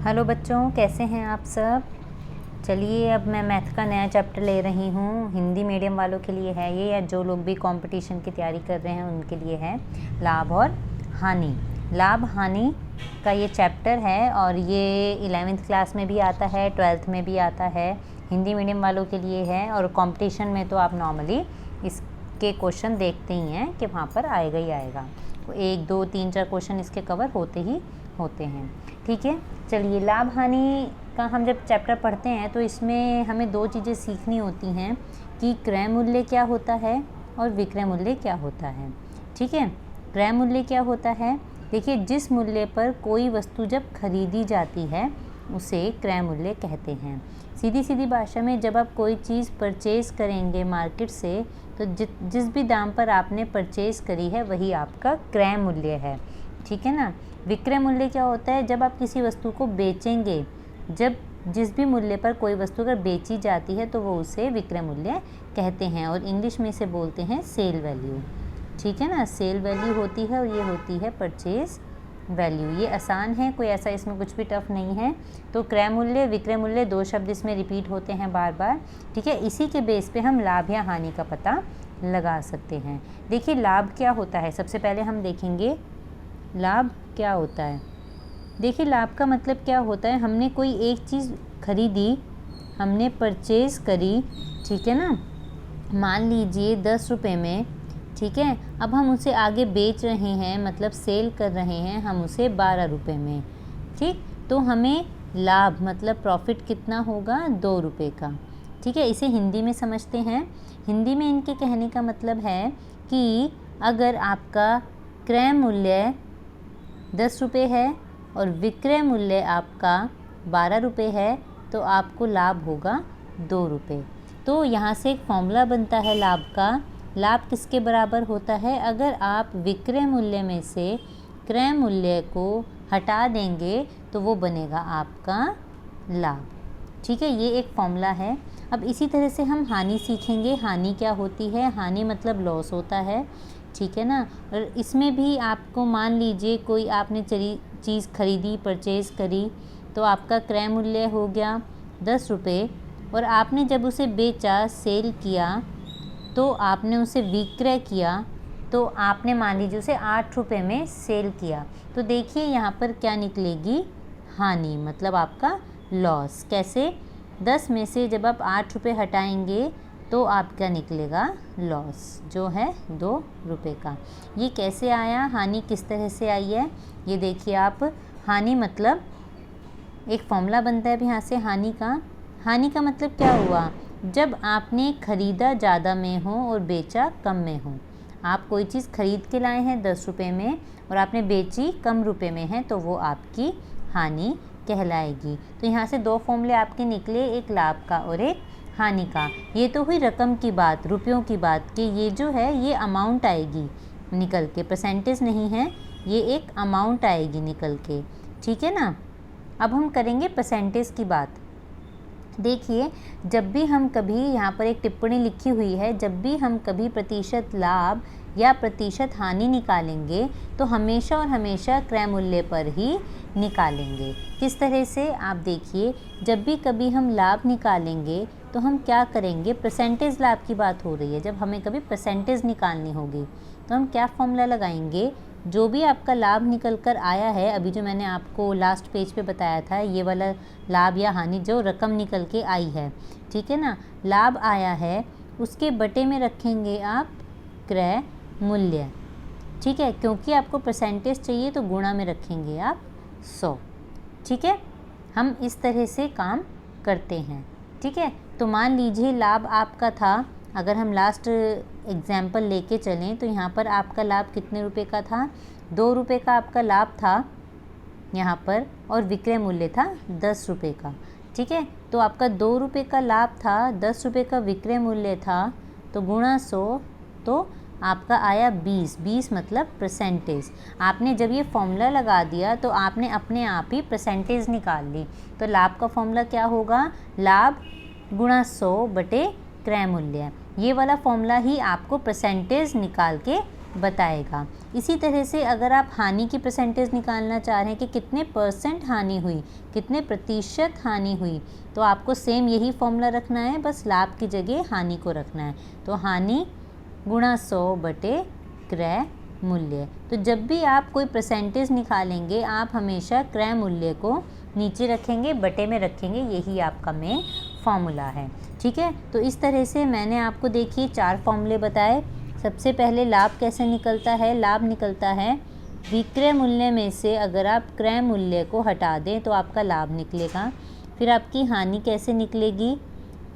Hello बच्चों, कैसे हैं आप सब। चलिए अब मैं मैथ का नया चैप्टर ले रही हूँ। हिंदी मीडियम वालों के लिए है ये, या जो लोग भी कंपटीशन की तैयारी कर रहे हैं उनके लिए है। लाभ और हानि, लाभ हानि का ये चैप्टर है और ये 11th क्लास में भी आता है, 12th में भी आता है। हिंदी मीडियम वालों के लिए है और कंपटीशन में तो आप नॉर्मली इसके क्वेश्चन देखते ही हैं कि वहाँ पर आएगा ही आएगा। तो 1 2 3 4 क्वेश्चन इसके कवर होते ही होते हैं। ठीक है, चलिए लाभ हानि का हम जब चैप्टर पढ़ते हैं तो इसमें हमें 2 चीज़ें सीखनी होती हैं कि क्रय मूल्य क्या होता है और विक्रय मूल्य क्या होता है। ठीक है, क्रय मूल्य क्या होता है, देखिए जिस मूल्य पर कोई वस्तु जब खरीदी जाती है उसे क्रय मूल्य कहते हैं। सीधी सीधी भाषा में जब आप कोई चीज़ परचेज़ करेंगे मार्केट से तो जिस भी दाम पर आपने परचेज़ करी है वही आपका क्रय मूल्य है। ठीक है ना। विक्रय मूल्य क्या होता है, जब आप किसी वस्तु को बेचेंगे, जब जिस भी मूल्य पर कोई वस्तु अगर बेची जाती है तो वो उसे विक्रय मूल्य कहते हैं और इंग्लिश में इसे बोलते हैं सेल वैल्यू। ठीक है ना, सेल वैल्यू होती है और ये होती है परचेज वैल्यू। ये आसान है, कोई ऐसा इसमें कुछ भी टफ नहीं है। तो क्रय मूल्य विक्रय मूल्य 2 शब्द इसमें रिपीट होते हैं बार बार। ठीक है, इसी के बेस पे हम लाभ या हानि का पता लगा सकते हैं। देखिए लाभ क्या होता है, सबसे पहले हम देखेंगे लाभ क्या होता है। देखिए लाभ का मतलब क्या होता है, हमने कोई एक चीज़ खरीदी, हमने परचेज़ करी, ठीक है ना, मान लीजिए 10 रुपये में। ठीक है, अब हम उसे आगे बेच रहे हैं, मतलब सेल कर रहे हैं हम उसे 12 रुपये में। ठीक, तो हमें लाभ मतलब प्रॉफिट कितना होगा, 2 रुपये का। ठीक है, इसे हिंदी में समझते हैं। हिंदी में इनके कहने का मतलब है कि अगर आपका क्रय मूल्य 10 रुपये है और विक्रय मूल्य आपका 12 रुपये है तो आपको लाभ होगा 2 रुपये। तो यहाँ से एक फॉर्मूला बनता है लाभ का। लाभ किसके बराबर होता है, अगर आप विक्रय मूल्य में से क्रय मूल्य को हटा देंगे तो वो बनेगा आपका लाभ। ठीक है, ये एक फॉर्मूला है। अब इसी तरह से हम हानि सीखेंगे। हानि क्या होती है, हानि मतलब लॉस होता है। ठीक है ना, और इसमें भी आपको मान लीजिए कोई आपने चीज़ खरीदी, परचेज़ करी, तो आपका क्रय मूल्य हो गया 10 रुपये और आपने जब उसे बेचा, सेल किया, तो आपने उसे विक्रय किया, तो आपने मान लीजिए उसे 8 रुपये में सेल किया। तो देखिए यहाँ पर क्या निकलेगी, हानि मतलब आपका लॉस। कैसे, 10 में से जब आप 8 रुपये हटाएंगे तो आपका निकलेगा लॉस, जो है 2 रुपये का। ये कैसे आया, हानि किस तरह से आई है, ये देखिए आप। हानि मतलब एक फॉर्मूला बनता है अब यहाँ से हानि का। हानि का मतलब क्या हुआ, जब आपने खरीदा ज़्यादा में हो और बेचा कम में हो। आप कोई चीज़ खरीद के लाए हैं 10 रुपये में और आपने बेची कम रुपये में है तो वो आपकी हानि कहलाएगी। तो यहाँ से 2 फॉर्मूले आपके निकले, एक लाभ का और एक हानि का। ये तो हुई रकम की बात, रुपयों की बात, कि ये जो है ये अमाउंट आएगी निकल के, परसेंटेज नहीं है, ये एक अमाउंट आएगी निकल के। ठीक है ना। अब हम करेंगे परसेंटेज की बात। देखिए जब भी हम कभी, यहाँ पर एक टिप्पणी लिखी हुई है, जब भी हम कभी प्रतिशत लाभ या प्रतिशत हानि निकालेंगे तो हमेशा और हमेशा क्रय मूल्य पर ही निकालेंगे। किस तरह से, आप देखिए जब भी कभी हम लाभ निकालेंगे तो हम क्या करेंगे, परसेंटेज लाभ की बात हो रही है, जब हमें कभी परसेंटेज निकालनी होगी तो हम क्या फॉर्मूला लगाएंगे, जो भी आपका लाभ निकल कर आया है, अभी जो मैंने आपको लास्ट पेज पे बताया था, ये वाला लाभ या हानि जो रकम निकल के आई है, ठीक है ना, लाभ आया है, उसके बटे में रखेंगे आप क्रय मूल्य। ठीक है, क्योंकि आपको परसेंटेज चाहिए तो गुणा में रखेंगे आप 100। ठीक है, हम इस तरह से काम करते हैं। ठीक है, तो मान लीजिए लाभ आपका था, अगर हम लास्ट एग्जाम्पल लेके चलें तो यहाँ पर आपका लाभ कितने रुपए का था, 2 रुपये का आपका लाभ था यहाँ पर और विक्रय मूल्य था 10 रुपये का। ठीक है, तो आपका 2 रुपये का लाभ था, 10 रुपये का विक्रय मूल्य था, तो गुणा 100, तो आपका आया 20 मतलब परसेंटेज। आपने जब ये फॉर्मूला लगा दिया तो आपने अपने आप ही परसेंटेज निकाल ली। तो लाभ का फॉर्मूला क्या होगा, लाभ गुणा 100 बटे क्रय मूल्य। ये वाला फॉर्मूला ही आपको परसेंटेज निकाल के बताएगा। इसी तरह से अगर आप हानि की परसेंटेज निकालना चाह रहे हैं कि कितने परसेंट हानि हुई, कितने प्रतिशत हानि हुई, तो आपको सेम यही फॉर्मूला रखना है, बस लाभ की जगह हानि को रखना है। तो हानि गुणा 100 बटे क्रय मूल्य। तो जब भी आप कोई परसेंटेज निकालेंगे आप हमेशा क्रय मूल्य को नीचे रखेंगे, बटे में रखेंगे, यही आपका मेन फॉर्मूला है। ठीक है, तो इस तरह से मैंने आपको देखिए 4 फॉर्मूले बताए। सबसे पहले लाभ कैसे निकलता है? लाभ निकलता है विक्रय मूल्य में से अगर आप क्रय मूल्य को हटा दें तो आपका लाभ निकलेगा। फिर आपकी हानि कैसे निकलेगी?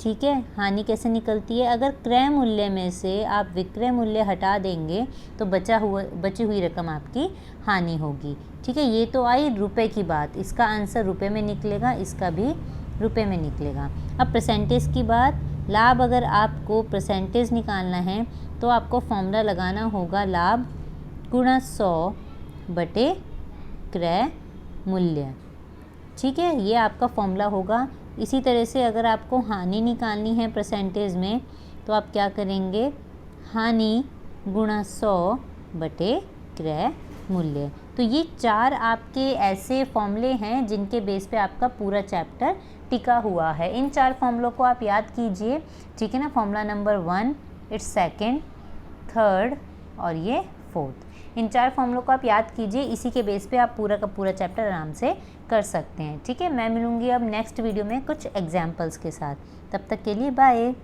ठीक है, हानि कैसे निकलती है? अगर क्रय मूल्य में से आप विक्रय मूल्य हटा देंगे तो बची हुई रकम आपकी हानि होगी। ठीक है, ये तो आई रुपए की बात, इसका आंसर रुपए में निकलेगा, इसका भी रुपए में निकलेगा। अब परसेंटेज की बात, लाभ अगर आपको परसेंटेज निकालना है तो आपको फॉर्मूला लगाना होगा लाभ गुणा 100 बटे क्रय मूल्य। ठीक है, ये आपका फॉर्मूला होगा। इसी तरह से अगर आपको हानि निकालनी है परसेंटेज में तो आप क्या करेंगे? हानि गुणा 100 बटे क्रय मूल्य। तो ये 4 आपके ऐसे फॉर्मूले हैं जिनके बेस पे आपका पूरा चैप्टर टिका हुआ है। इन 4 फॉर्मूलों को आप याद कीजिए। ठीक है ना, formula number 1, it's second, third और ये फोर्थ। इन 4 फॉर्मूलों को आप याद कीजिए, इसी के बेस पे आप पूरा का पूरा चैप्टर आराम से कर सकते हैं। ठीक है, मैं मिलूँगी अब नेक्स्ट वीडियो में कुछ एग्जाम्पल्स के साथ। तब तक के लिए बाय।